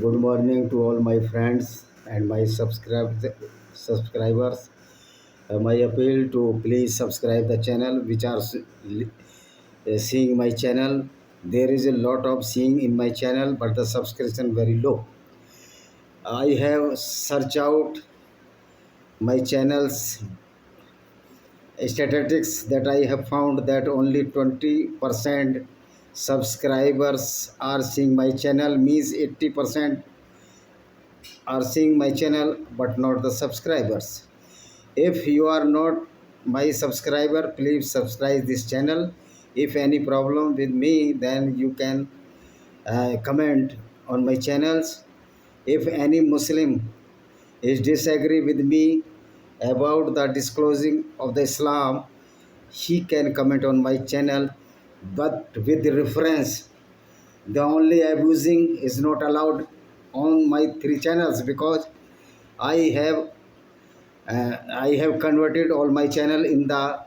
Good morning to all my friends and my subscribers. My appeal to please subscribe the channel which are seeing my channel. There is a lot of seeing in my channel, but the subscription very low. I have searched out my channel's statistics that I have found that only 20% subscribers are seeing my channel, means 80% are seeing my channel but not the subscribers. If you are not my subscriber, please subscribe this channel. If any problem with me, then you can comment on my channels. If any Muslim is disagree with me about the disclosing of the Islam, he can comment on my channel, but with the reference. The only abusing is not allowed on my three channels because I have I have converted all my channel in the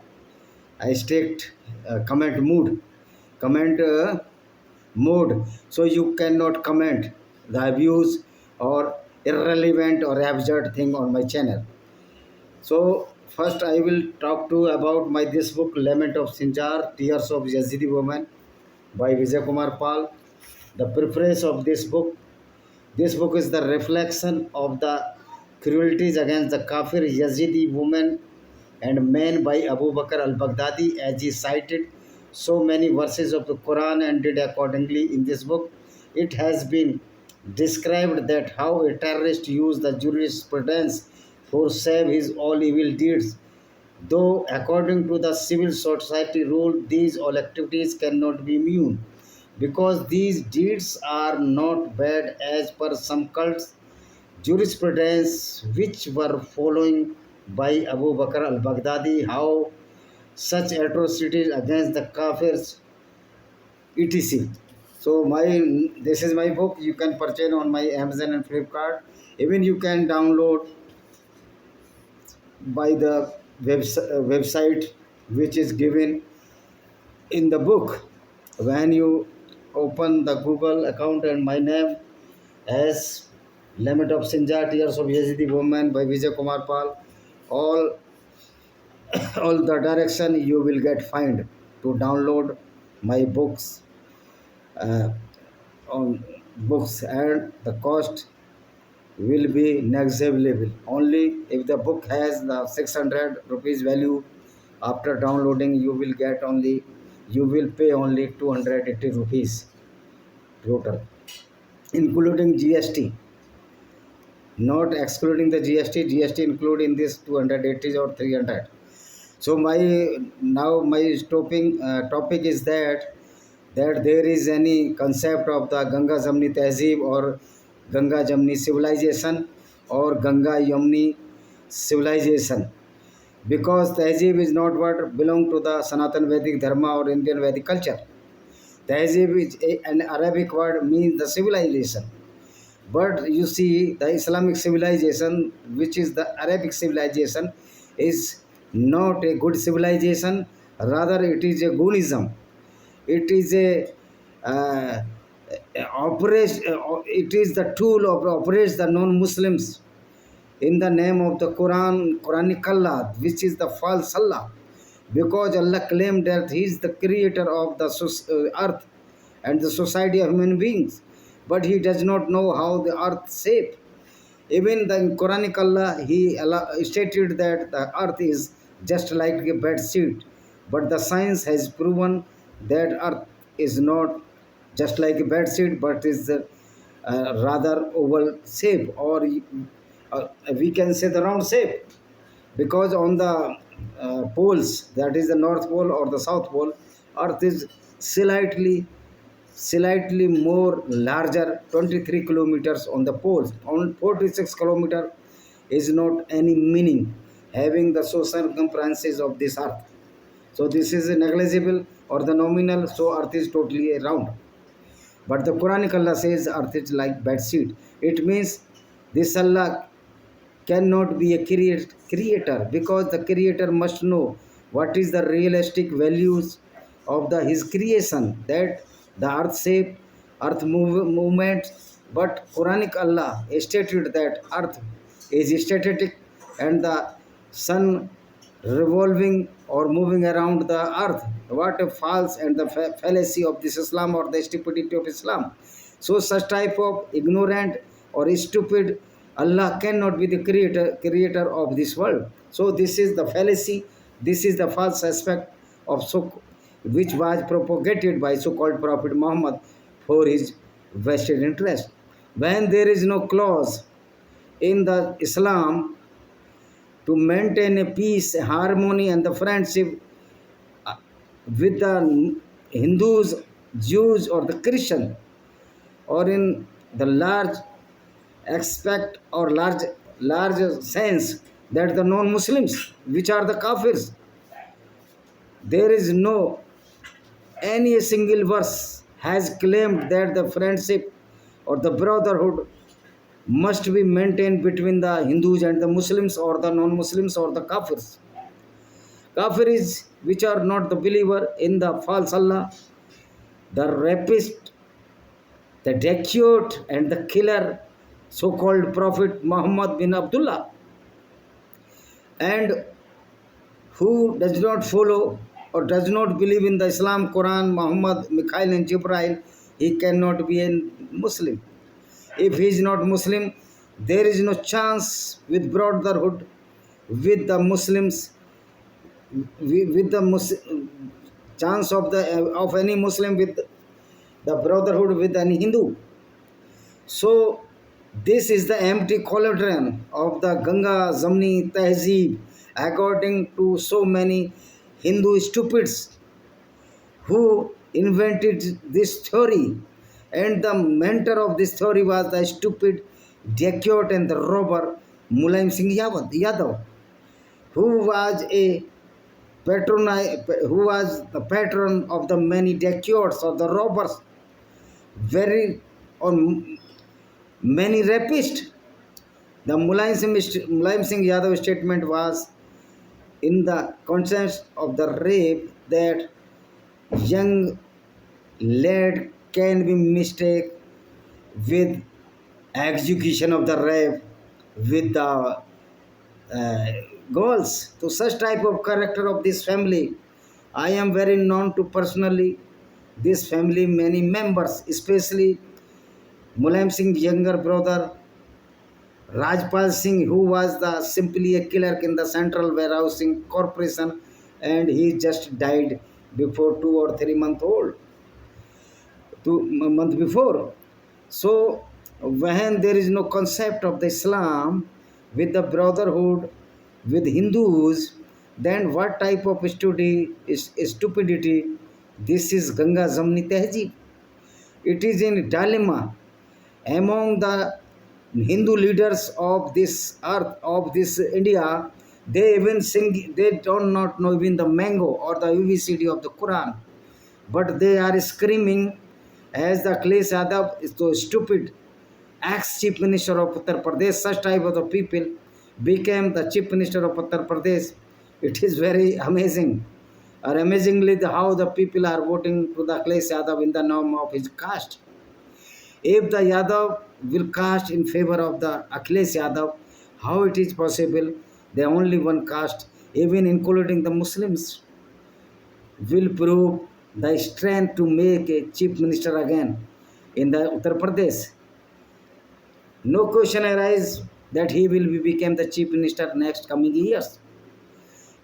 strict comment mode. Comment mode. So you cannot comment the abuse or irrelevant or absurd thing on my channel. So first I will talk to about my this book Lament of Sinjar, Tears of Yazidi Woman by Vijay Kumar Pal. The preface of this book is the reflection of the cruelties against the Kafir Yazidi women and men by Abu Bakr al-Baghdadi, as he cited so many verses of the Quran and did accordingly in this book. It has been described that how a terrorist used the jurisprudence for save his all evil deeds. Though according to the civil society rule, these all activities cannot be immune because these deeds are not bad as per some cults jurisprudence which were following by Abu Bakr al-Baghdadi, how such atrocities against the Kafirs, etc. So this is my book. You can purchase on my Amazon and Flipkart. Even you can download by the website which is given in the book. When you open the Google account and my name as Lament of Sinjar, Tears of Yazidi Woman by Vijay Kumar Pal, all all the direction you will get find to download my books uh, on books, and the cost will be negligible only if the book has the 600 rupees value. After downloading you will pay only 280 rupees total, including GST, not excluding the GST include in this 280 or 300. So my topic is that there is any concept of the Ganga Jamni Tehzeeb or Ganga Jamni civilization or Ganga Yamni civilization, because Tehzeeb is not what belong to the Sanatan Vedic Dharma or Indian Vedic culture. Tehzeeb is an Arabic word, means the civilization. But you see, the Islamic civilization, which is the Arabic civilization, is not a good civilization. Rather, it is a Gunism. It is a It is the tool of operates the non-Muslims in the name of the Quranic Allah, which is the false Allah, because Allah claimed that He is the creator of the earth and the society of human beings, but He does not know how the earth shape. Even the Quranic Allah, stated that the earth is just like a bed sheet, but the science has proven that earth is not just like a bed sheet, but is rather oval shape, or we can say the round shape, because on the poles, that is the north pole or the south pole, earth is slightly more larger, 23 kilometers on the poles. On 46 kilometer is not any meaning having the social circumferences of this earth. So this is negligible or the nominal, so earth is totally round. But the Quranic Allah says earth is like bed sheet. It means this Allah cannot be a creator, because the creator must know what is the realistic values of his creation, that the earth shape, movement, But Quranic Allah stated that earth is static and the sun revolving or moving around the earth. What a false and the fallacy of this Islam or the stupidity of Islam. So such type of ignorant or stupid Allah cannot be the creator of this world. So this is the fallacy, this is the false aspect of which was propagated by so-called Prophet Muhammad for his vested interest. When there is no clause in the Islam to maintain a peace, harmony, and the friendship with the Hindus, Jews, or the Christian, or in the large aspect or large sense that the non-Muslims, which are the kafirs, there is no any single verse has claimed that the friendship or the brotherhood must be maintained between the Hindus and the Muslims or the non-Muslims or the kafirs. Kafir is which are not the believer in the false Allah, the rapist, the dacoit and the killer, so-called Prophet Muhammad bin Abdullah, and who does not follow or does not believe in the Islam, Quran, Muhammad, Mikhail and Jibrail, he cannot be a Muslim. If he is not Muslim, there is no chance with brotherhood with the Muslims, with the chance of any Muslim with the brotherhood with any Hindu. So this is the empty cauldron of the Ganga Jamni Tehzeeb, according to so many Hindu stupids who invented this theory. And the mentor of this theory was the stupid dacoit and the robber Mulayam Singh Yadav, who was who was the patron of the many dacoits or the robbers, very on many rapists. The Mulayam Singh Yadav statement was in the context of the rape that young lad can be mistaken with execution of the rape with the girls. So such type of character of this family, I am very known to personally this family many members, especially Mulayam Singh younger brother Rajpal Singh, who was the simply a clerk in the Central Warehousing Corporation, and he just died before 2 or 3 months old, 2 months before. So when there is no concept of the Islam with the brotherhood with Hindus, then what type of stupidity? This is Ganga Jamni Tehzeeb. It is in dilemma among the Hindu leaders of this earth, of this India. They even sing, they do not know even the mango or the UVCD of the Quran, but they are screaming as the Akhilesh Yadav is so stupid, ex-chief minister of Uttar Pradesh, such type of the people became the chief minister of Uttar Pradesh. It is very amazing, or amazingly how the people are voting to the Akhilesh Yadav in the name of his caste. If the Yadav will cast in favor of the Akhilesh Yadav, how it is possible? The only one caste, even including the Muslims, will prove the strength to make a chief minister again in the Uttar Pradesh. No question arises that he will become the chief minister next coming years,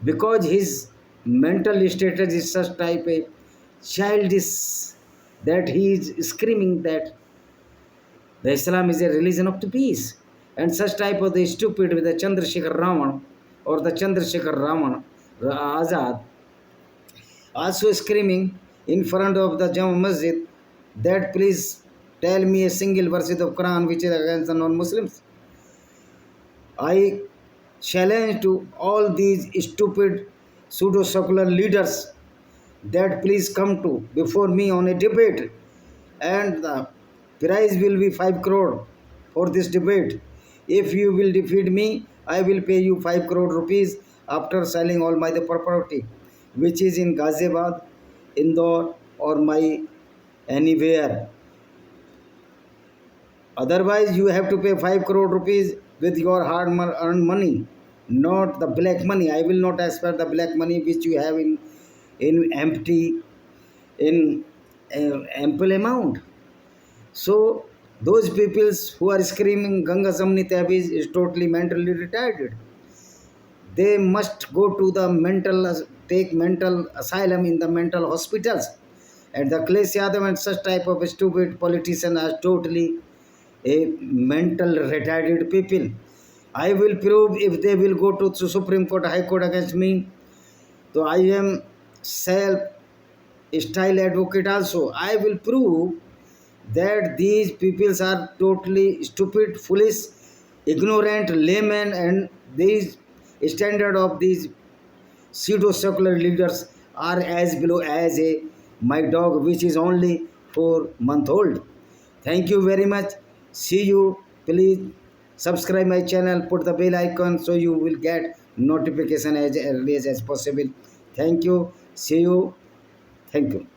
because his mental status is such type of childish that he is screaming that the Islam is a religion of the peace, and such type of the stupid with the Chandrasekhar Raman or the Chandrasekhar Raman Azad also screaming in front of the Jama Masjid that please tell me a single verse of Quran which is against the non-Muslims. I challenge to all these stupid pseudo-secular leaders that please come to before me on a debate, and the prize will be 5 crore for this debate. If you will defeat me, I will pay you 5 crore rupees after selling all my the property, which is in Ghaziabad, Indore, or my anywhere. Otherwise, you have to pay 5 crore rupees with your hard earned money, not the black money. I will not accept the black money which you have in empty, in ample amount. So those peoples who are screaming Ganga Samni Tabis is totally mentally retarded. They must go to the take mental asylum in the mental hospitals. And the Akhilesh Yadav and such type of stupid politicians are totally a mental retarded people. I will prove if they will go to Supreme Court, High Court against me. So I am self style advocate also. I will prove that these peoples are totally stupid, foolish, ignorant, laymen, and these standard of these pseudo secular leaders are as below as a my dog which is only 4 months old. Thank you very much. See you. Please subscribe my channel, put the bell icon so you will get notification as early as possible. Thank you. See you. Thank you.